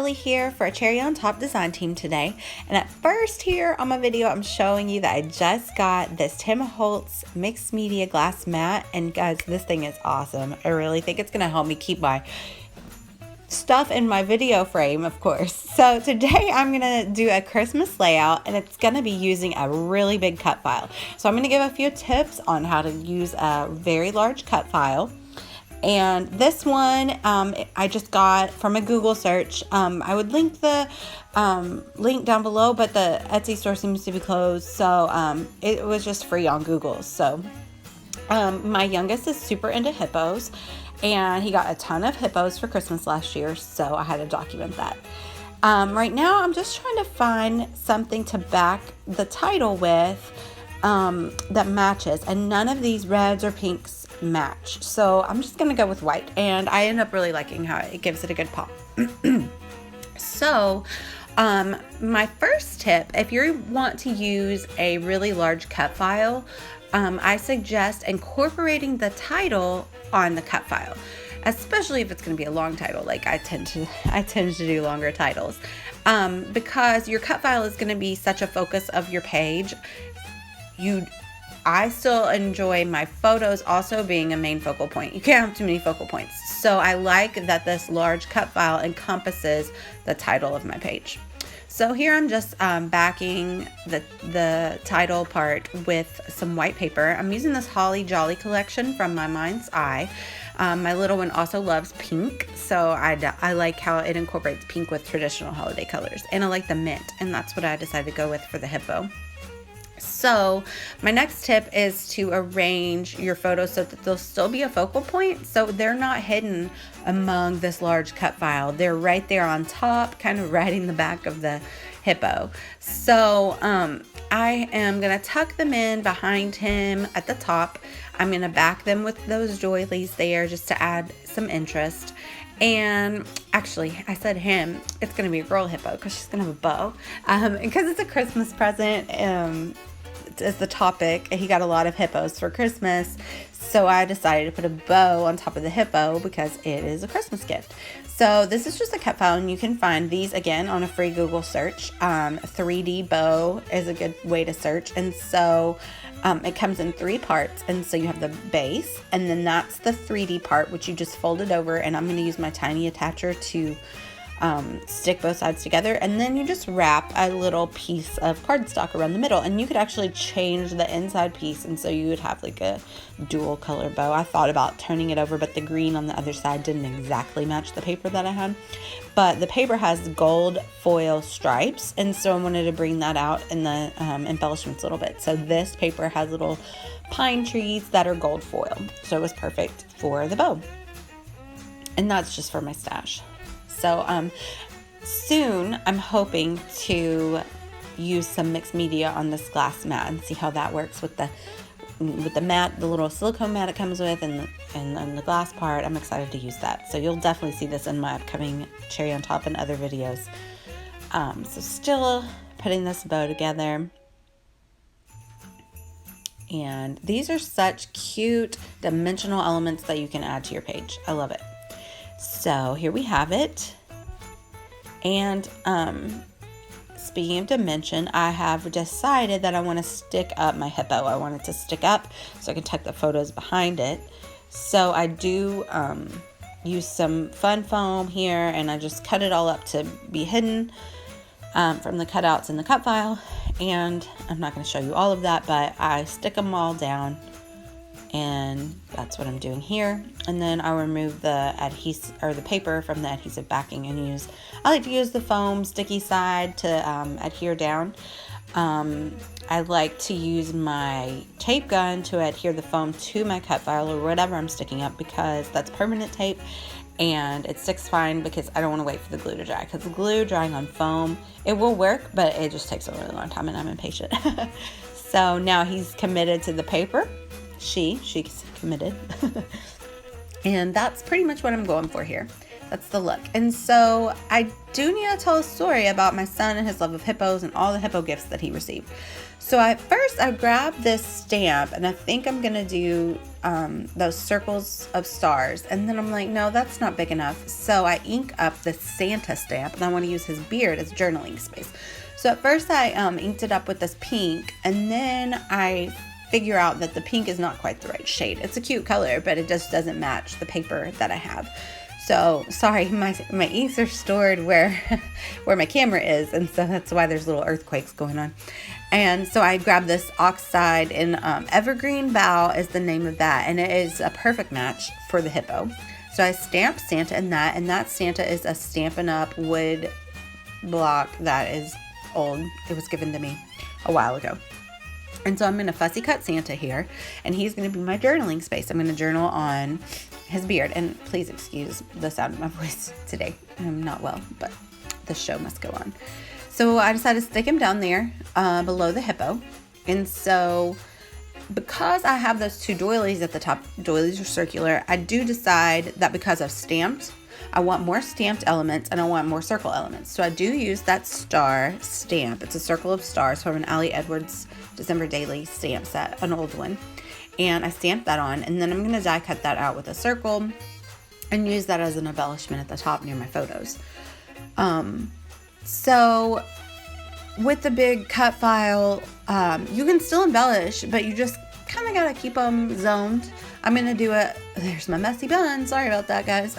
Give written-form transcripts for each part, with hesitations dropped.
Emily here for a Cherry on Top design team today. And at first here on my video, I'm showing you that I just got this Tim Holtz mixed media glass mat. And guys, this thing is awesome. I really think it's gonna help me keep my stuff in my video frame, of course. So today I'm gonna do a Christmas layout, and it's gonna be using a really big cut file. So I'm gonna give a few tips on how to use a very large cut file. And this one I just got from a Google search. I would link the link down below, but the Etsy store seems to be closed, so it was just free on Google. So my youngest is super into hippos, and he got a ton of hippos for Christmas last year, so I had to document that. Right now I'm just trying to find something to back the title with that matches, and none of these reds or pinks match, so I'm just gonna go with white, and I end up really liking how it gives it a good pop. So my first tip, if you want to use a really large cut file, I suggest incorporating the title on the cut file, especially if it's going to be a long title. Like I tend to do longer titles, because your cut file is going to be such a focus of your page. I still enjoy my photos also being a main focal point. You can't have too many focal points. So I like that this large cut file encompasses the title of my page. So here I'm just backing the title part with some white paper. I'm using this Holly Jolly collection from My Mind's Eye. My little one also loves pink, so I like how it incorporates pink with traditional holiday colors. And I like the mint, and that's what I decided to go with for the hippo. So my next tip is to arrange your photos so that they'll still be a focal point, so they're not hidden among this large cut file. They're right there on top, kind of riding the back of the hippo. So I am going to tuck them in behind him at the top. I'm going to back them with those doilies there just to add some interest. And actually, I said him, it's going to be a girl hippo because she's going to have a bow. Because it's a Christmas present, is the topic. He got a lot of hippos for Christmas, so I decided to put a bow on top of the hippo because it is a Christmas gift. So this is just a cut file, and you can find these again on a free Google search. 3D bow is a good way to search, and so it comes in 3 parts, and so you have the base, and then that's the 3D part, which you just fold it over, and I'm going to use my tiny attacher to stick both sides together, and then you just wrap a little piece of cardstock around the middle, and you could actually change the inside piece, and so you would have like a dual color bow. I thought about turning it over, but the green on the other side didn't exactly match the paper that I had, but the paper has gold foil stripes, and so I wanted to bring that out in the embellishments a little bit. So this paper has little pine trees that are gold foil, so it was perfect for the bow, and that's just for my stash. So soon I'm hoping to use some mixed media on this glass mat and see how that works with the mat, the little silicone mat it comes with, and then the glass part. I'm excited to use that. So you'll definitely see this in my upcoming Cherry on Top and other videos. So still putting this bow together. And these are such cute dimensional elements that you can add to your page. I love it. So here we have it, and speaking of dimension, I have decided that I want to stick up my hippo. I want it to stick up so I can tuck the photos behind it. So I do use some fun foam here, and I just cut it all up to be hidden from the cutouts in the cut file, and I'm not going to show you all of that, but I stick them all down. And that's what I'm doing here. And then I'll remove the adhesive or the paper from the adhesive backing and I like to use the foam sticky side to adhere down. I like to use my tape gun to adhere the foam to my cut file or whatever I'm sticking up, because that's permanent tape and it sticks fine, because I don't want to wait for the glue to dry, because the glue drying on foam, it will work, but it just takes a really long time and I'm impatient. So now he's committed to the paper. She's committed. And that's pretty much what I'm going for here. That's the look. And so I do need to tell a story about my son and his love of hippos and all the hippo gifts that he received. So at first I grabbed this stamp and I think I'm going to do those circles of stars. And then I'm like, no, that's not big enough. So I ink up the Santa stamp and I want to use his beard as journaling space. So at first I inked it up with this pink, and then I figure out that the pink is not quite the right shade. It's a cute color, but it just doesn't match the paper that I have. So sorry, my inks are stored where my camera is, and so that's why there's little earthquakes going on. And so I grabbed this oxide in Evergreen Bough is the name of that, and it is a perfect match for the hippo. So I stamped Santa in that, and that Santa is a Stampin' Up! Wood block that is old. It was given to me a while ago. And so I'm going to fussy cut Santa here, and he's going to be my journaling space. I'm going to journal on his beard, and please excuse the sound of my voice today. I'm not well, but the show must go on. So I decided to stick him down there below the hippo. And so because I have those two doilies at the top, doilies are circular, I do decide that because I've stamped, I want more stamped elements and I want more circle elements. So I do use that star stamp. It's a circle of stars from an Allie Edwards December Daily stamp set, an old one. And I stamped that on, and then I'm going to die cut that out with a circle and use that as an embellishment at the top near my photos. So with the big cut file, you can still embellish, but you just kind of got to keep them zoned. I'm going to do it. There's my messy bun. Sorry about that, guys.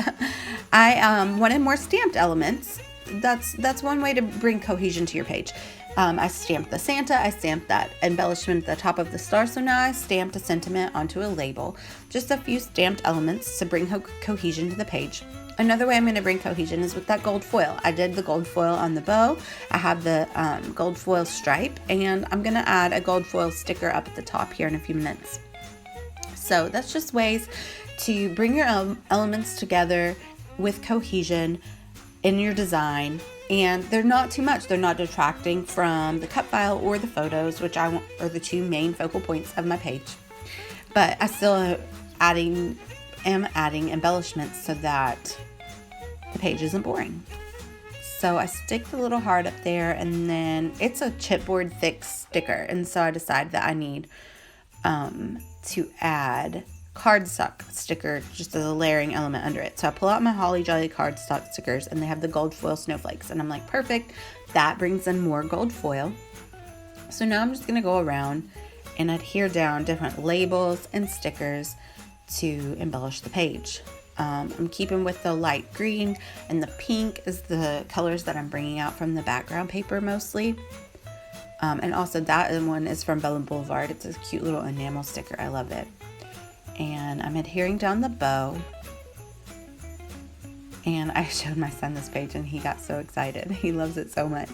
I wanted more stamped elements. That's one way to bring cohesion to your page. I stamped the Santa, I stamped that embellishment at the top of the star, so now I stamped a sentiment onto a label. Just a few stamped elements to bring cohesion to the page. Another way I'm going to bring cohesion is with that gold foil. I did the gold foil on the bow, I have the gold foil stripe, and I'm going to add a gold foil sticker up at the top here in a few minutes. So that's just ways to bring your elements together with cohesion in your design. And they're not too much. They're not detracting from the cut file or the photos, which are the two main focal points of my page. But I still am adding embellishments so that the page isn't boring. So I stick the little heart up there, and then it's a chipboard thick sticker. And so I decided that I need to add cardstock sticker just as a layering element under it. So I pull out my Holly Jolly cardstock stickers, and they have the gold foil snowflakes, and I'm like, perfect, that brings in more gold foil. So now I'm just going to go around and adhere down different labels and stickers to embellish the page. I'm keeping with the light green, and the pink is the colors that I'm bringing out from the background paper mostly. And also that one is from Bella Boulevard. It's a cute little enamel sticker. I love it. And I'm adhering down the bow. And I showed my son this page, and he got so excited. He loves it so much.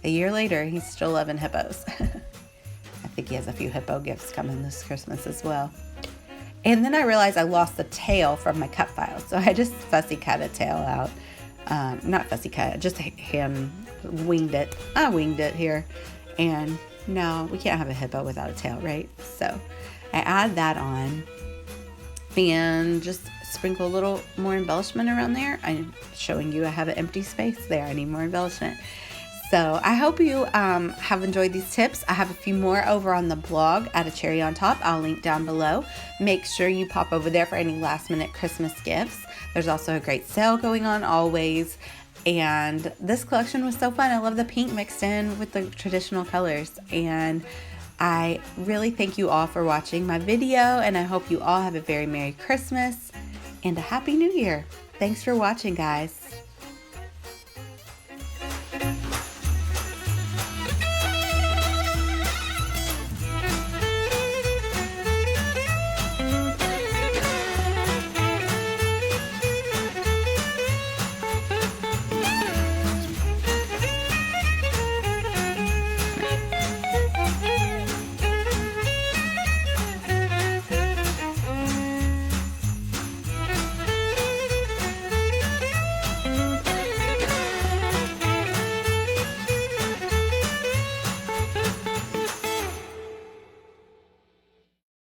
A year later, he's still loving hippos. I think he has a few hippo gifts coming this Christmas as well. And then I realized I lost the tail from my cut file. So I just fussy cut a tail out. Not fussy cut, just hand winged it. I winged it here. And no, we can't have a hippo without a tail, right? So I add that on and just sprinkle a little more embellishment around there. I'm showing you I have an empty space there. I need more embellishment. So I hope you have enjoyed these tips. I have a few more over on the blog at A Cherry on Top. I'll link down below. Make sure you pop over there for any last minute Christmas gifts. There's also a great sale going on always. And this collection was so fun. I love the pink mixed in with the traditional colors. And I really thank you all for watching my video, and I hope you all have a very Merry Christmas and a Happy New Year. Thanks for watching, guys.